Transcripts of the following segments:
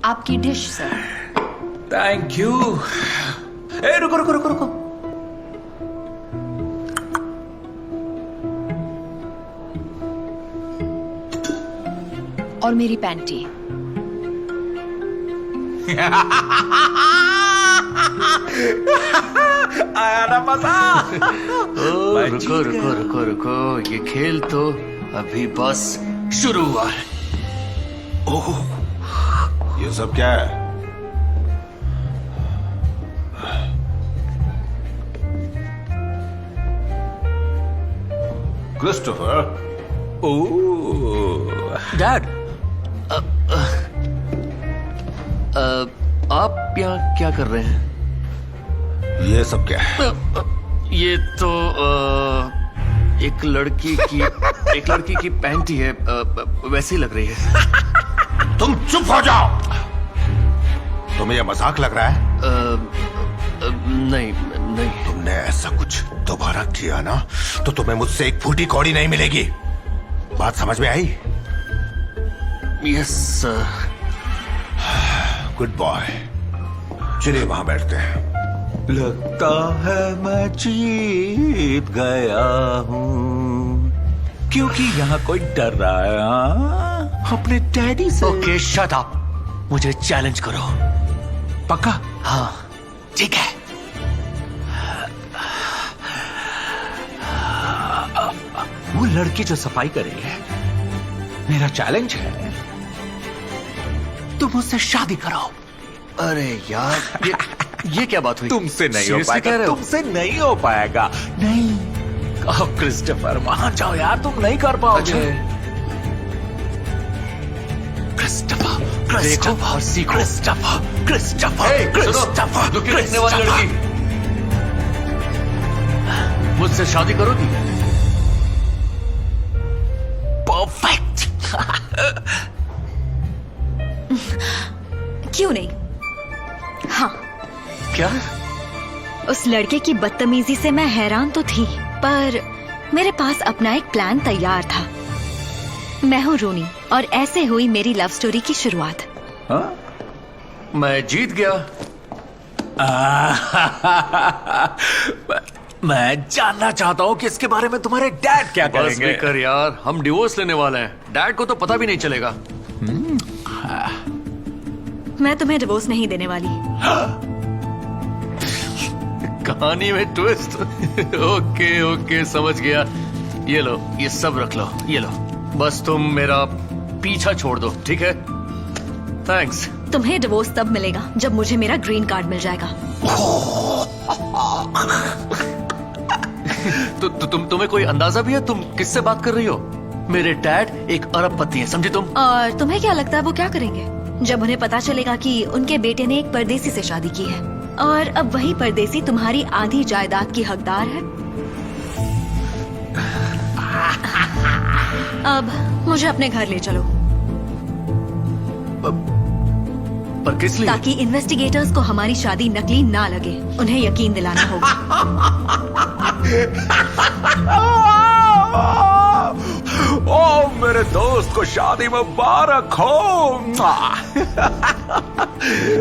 आपकी dish sir. Thank you. ए रुको रुको रुको रुको। और मेरी पैंटी। आया ना मजा। रुको रुको रुको रुको, ये खेल तो अभी बस शुरू हुआ है। ओह, ये सब क्या है? क्रिस्टोफर। डैड, आप यहाँ क्या कर रहे हैं? ये सब क्या है? ये तो एक लड़की की पैंटी है, वैसी लग रही है। तुम चुप हो जाओ। तुम्हें यह मजाक लग रहा है? नहीं नहीं। तुमने ऐसा कुछ दोबारा किया ना तो तुम्हें मुझसे एक फूटी कौड़ी नहीं मिलेगी। बात समझ में आई? Yes sir. Good boy. चलिए वहां बैठते हैं। लगता है मैं जीत गया हूँ, क्योंकि यहाँ कोई डर रहा है। हाँ? अपने डैडी से। ओके शट अप, मुझे चैलेंज करो। पक्का? हाँ ठीक है। वो लड़की जो सफाई कर रही है, मेरा चैलेंज है तुम मुझसे शादी करो। अरे यार, ये क्या बात हुई? तुमसे नहीं हो Seriously कह पाएगा। रहे हो? तुमसे नहीं हो पाएगा। नहीं कहो क्रिस्टोफर, मान जाओ यार, तुम नहीं कर पाओगे। क्रिस्टोफर, देखो और सीखो। क्रिस्टोफर, क्रिस्टोफर, क्रिस्टोफर, लुकी रखने वाली लड़की, मुझसे शादी करोगी? परफेक्ट। क्यों नहीं? हाँ, क्या? उस लड़के की बदतमीजी से मैं हैरान तो थी, पर मेरे पास अपना एक प्लान तैयार था। मैं हूँ रूनी और ऐसे हुई मेरी लव स्टोरी की शुरुआत। हाँ? मैं जीत गया। मैं जानना चाहता हूँ कि इसके बारे में तुम्हारे डैड क्या बस करेंगे। भी कर यार, हम डिवोर्स लेने वाले हैं। डैड को तो पता भी नहीं चलेगा। मैं तुम्हें डिवोर्स नहीं देने वाली। कहानी में ट्विस्ट। ओके ओके, समझ गया। ये लो, ये सब रख लो, ये लो। बस तुम मेरा पीछा छोड़ दो, ठीक है? थैंक्स। तुम्हें डिवोर्स तब मिलेगा जब मुझे मेरा ग्रीन कार्ड मिल जाएगा। तुम्हें कोई अंदाजा भी है तुम किससे बात कर रही हो? मेरे डैड एक अरबपति हैं, समझी तुम? और तुम्हें क्या लगता है वो क्या करेंगे जब उन्हें पता चलेगा कि उनके बेटे ने एक परदेसी से शादी की है और अब वही परदेसी तुम्हारी आधी जायदाद की हकदार है? अब मुझे अपने घर ले चलो, पर किस लिए? ताकि इन्वेस्टिगेटर्स को हमारी शादी नकली ना लगे। उन्हें यकीन दिलाना होगा। ओ मेरे दोस्त को शादी मुबारक हो।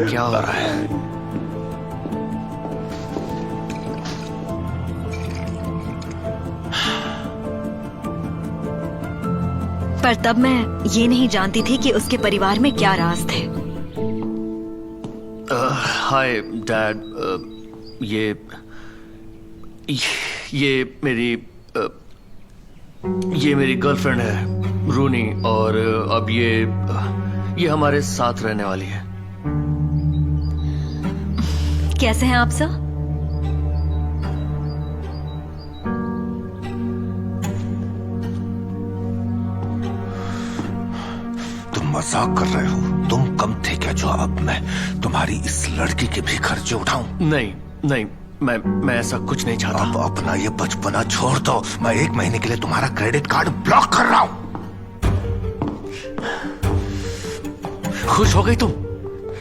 क्या हो रहा है? पर तब मैं ये नहीं जानती थी कि उसके परिवार में क्या राज थे। हाय डैड, ये मेरी गर्लफ्रेंड है रूनी, और अब ये हमारे साथ रहने वाली है। कैसे हैं आप सर? तुम मजाक कर रहे हो? तुम कम थे क्या जो अब मैं तुम्हारी इस लड़की के भी खर्चे उठाऊं? नहीं नहीं, मैं ऐसा कुछ नहीं चाहता। अब अपना ये बचपना छोड़ दो। मैं 1 महीने के लिए तुम्हारा क्रेडिट कार्ड ब्लॉक कर रहा हूं। खुश हो गई तुम?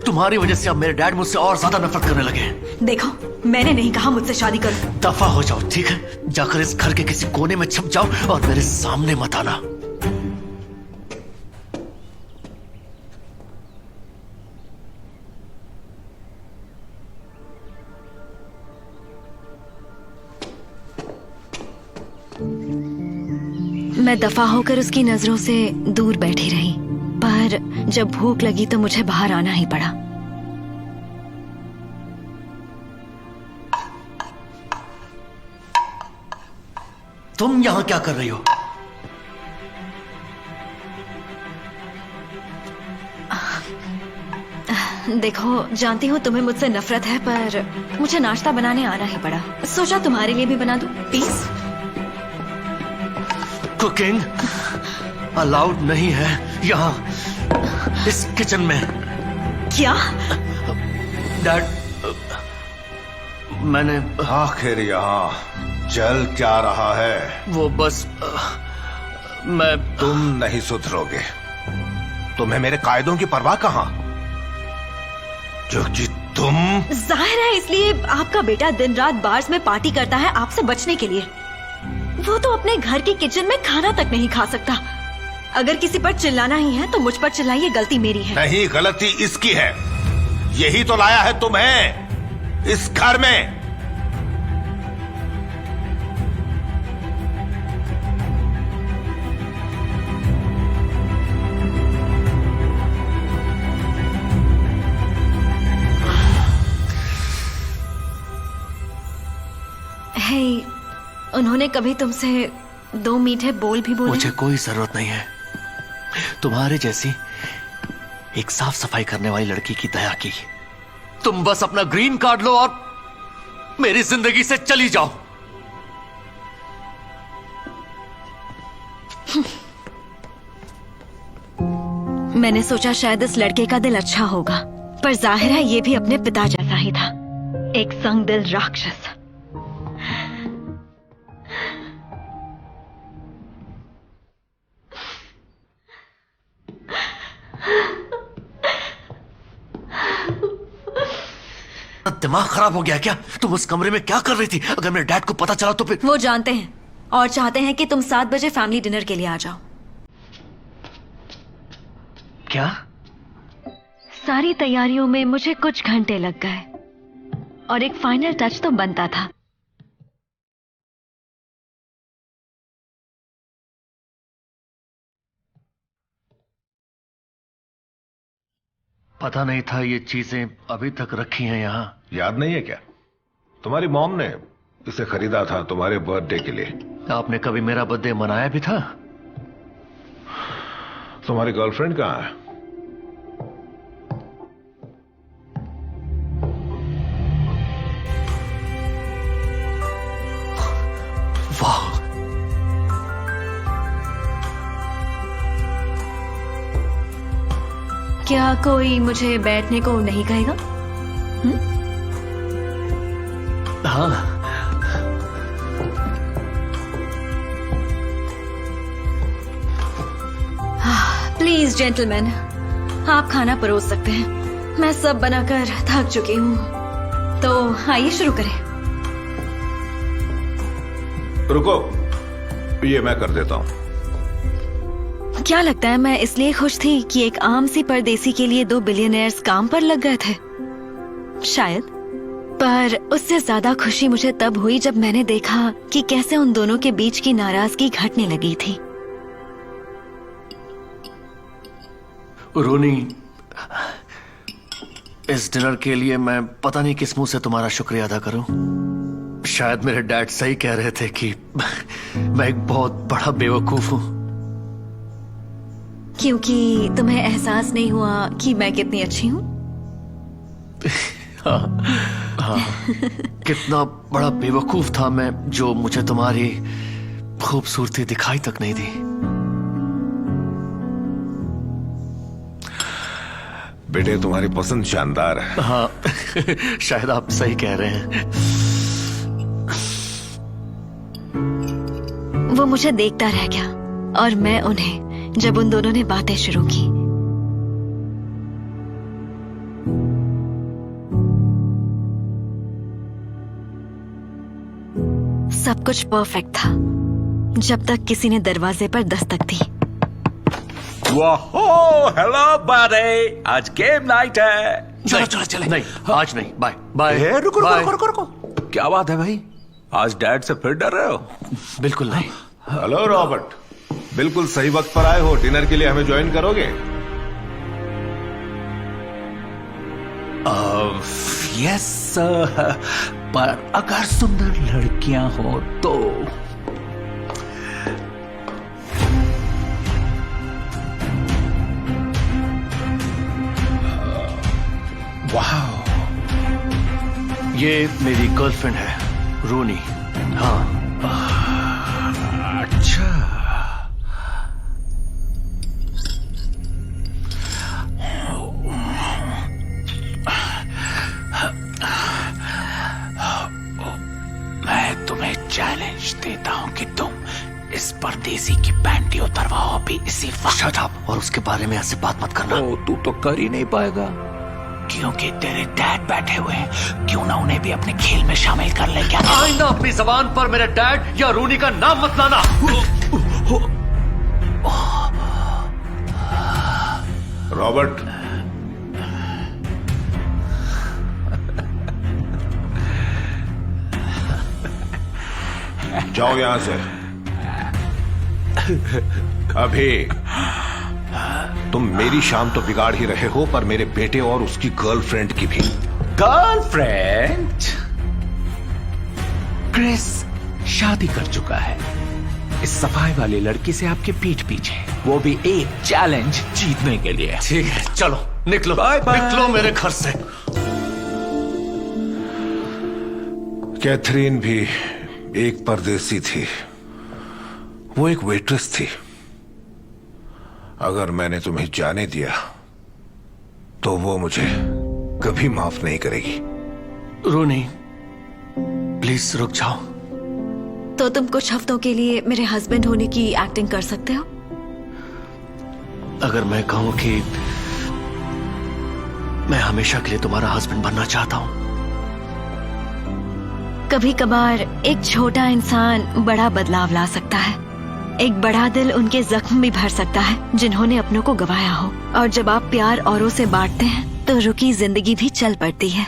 तुम्हारी वजह से अब मेरे डैड मुझसे और ज्यादा नफरत करने लगे। देखो, मैंने नहीं कहा मुझसे शादी करो। दफा हो जाओ, ठीक है? जाकर इस घर के किसी कोने में छुप जाओ और मेरे सामने मत आना। मैं दफा होकर उसकी नजरों से दूर बैठी रही, पर जब भूख लगी तो मुझे बाहर आना ही पड़ा। तुम यहाँ क्या कर रही हो? देखो, जानती हूँ तुम्हें मुझसे नफरत है, पर मुझे नाश्ता बनाने आना ही पड़ा। सोचा तुम्हारे लिए भी बना दूं, प्लीज। कुकिंग अलाउड नहीं है यहाँ, इस किचन में। क्या? डैड, मैंने आखिर यहाँ जल क्या रहा है? वो बस मैं तुम नहीं सुधरोगे। तुम्हें मेरे कायदों की परवाह कहाँ, जो कि तुम। जाहिर है इसलिए आपका बेटा दिन रात बार्स में पार्टी करता है आपसे बचने के लिए। वो तो अपने घर के किचन में खाना तक नहीं खा सकता। अगर किसी पर चिल्लाना ही है तो मुझ पर चिल्लाइए, गलती मेरी है। नहीं, गलती इसकी है। यही तो लाया है तुम्हें इस घर में। हे, उन्होंने कभी तुमसे 2 मीठे बोल भी बोले? मुझे कोई जरूरत नहीं है तुम्हारे जैसी एक साफ सफाई करने वाली लड़की की दया की। तुम बस अपना ग्रीन कार्ड लो और मेरी जिंदगी से चली जाओ। मैंने सोचा शायद इस लड़के का दिल अच्छा होगा, पर जाहिर है ये भी अपने पिता जैसा ही था, एक संग दिल राक्षस। दिमाग खराब हो गया क्या? तुम उस कमरे में क्या कर रही थी? अगर मेरे डैड को पता चला तो फिर। वो जानते हैं और चाहते हैं कि तुम 7 बजे फैमिली डिनर के लिए आ जाओ। क्या? सारी तैयारियों में मुझे कुछ घंटे लग गए और एक फाइनल टच तो बनता था। पता नहीं था ये चीजें अभी तक रखी हैं यहाँ। याद नहीं है क्या? तुम्हारी मॉम ने इसे खरीदा था तुम्हारे बर्थडे के लिए। आपने कभी मेरा बर्थडे मनाया भी था? तुम्हारी गर्लफ्रेंड कहाँ है? वाह, क्या कोई मुझे बैठने को नहीं कहेगा? हाँ। प्लीज जेंटलमैन, आप खाना परोस सकते हैं। मैं सब बनाकर थक चुकी हूँ, तो आइए शुरू करें। रुको, ये मैं कर देता हूँ। क्या लगता है मैं इसलिए खुश थी कि एक आम सी परदेसी के लिए 2 बिलियनर्स काम पर लग गए थे? शायद, पर उससे ज्यादा खुशी मुझे तब हुई जब मैंने देखा कि कैसे उन दोनों के बीच की नाराजगी घटने लगी थी। रोनी, इस डिनर के लिए मैं पता नहीं किस मुंह से तुम्हारा शुक्रिया अदा करूं। शायद मेरे डैड सही कह रहे थे कि मैं एक बहुत बड़ा बेवकूफ हूं। क्योंकि तुम्हें एहसास नहीं हुआ कि मैं कितनी अच्छी हूँ? हाँ, कितना बड़ा बेवकूफ था मैं, जो मुझे तुम्हारी खूबसूरती दिखाई तक नहीं दी। बेटे, तुम्हारी पसंद शानदार है। हाँ, शायद आप सही कह रहे हैं। वो मुझे देखता रह गया और मैं उन्हें, जब उन दोनों ने बातें शुरू की। सब कुछ परफेक्ट था जब तक किसी ने दरवाजे पर दस्तक दी। वाहो, हेलो बड़े, आज गेम नाइट है। चलो चलो चले। नहीं, आज नहीं। Bye bye. रुको बाय। रुको रुको रुको, क्या बात है भाई? आज डैड से फिर डर रहे हो? बिल्कुल नहीं। Hello Robert. बिल्कुल सही वक्त पर आए हो। डिनर के लिए हमें ज्वाइन करोगे? यस, पर अगर सुंदर लड़कियां हो तो। वाह, ये मेरी गर्लफ्रेंड है, रूनी। हाँ, अच्छा। मैं तुम्हें चैलेंज देता हूं कि तुम इस परदेसी की पैंटी उतरवाओ अभी इसी वक्त। शट अप, और उसके बारे में ऐसे बात मत करना। ओ, तू तो कर ही नहीं पाएगा। क्योंकि तेरे डैड बैठे हुए हैं, क्यों ना उन्हें भी अपने खेल में शामिल कर ले। क्या आइंदा अपनी जबान पर मेरे डैड या रूनी का नाम मत लाना। रॉबर्ट, जाओ यहां से अभी। तुम मेरी शाम तो बिगाड़ ही रहे हो, पर मेरे बेटे और उसकी गर्लफ्रेंड की भी। गर्लफ्रेंड? क्रिस शादी कर चुका है इस सफाई वाली लड़की से आपके पीठ पीछे, वो भी एक चैलेंज जीतने के लिए। ठीक है, चलो निकलो। Bye bye. निकलो मेरे घर से। कैथरीन भी एक परदेसी थी। वो एक वेट्रेस थी। अगर मैंने तुम्हें जाने दिया तो वो मुझे कभी माफ नहीं करेगी। रूनी, प्लीज रुक जाओ। तो तुम कुछ हफ्तों के लिए मेरे हस्बैंड होने की एक्टिंग कर सकते हो? अगर मैं कहूं कि मैं हमेशा के लिए तुम्हारा हस्बैंड बनना चाहता हूं। कभी कभार एक छोटा इंसान बड़ा बदलाव ला सकता है। एक बड़ा दिल उनके जख्म भी भर सकता है जिन्होंने अपनों को गंवाया हो। और जब आप प्यार औरों से बांटते हैं तो रुकी जिंदगी भी चल पड़ती है।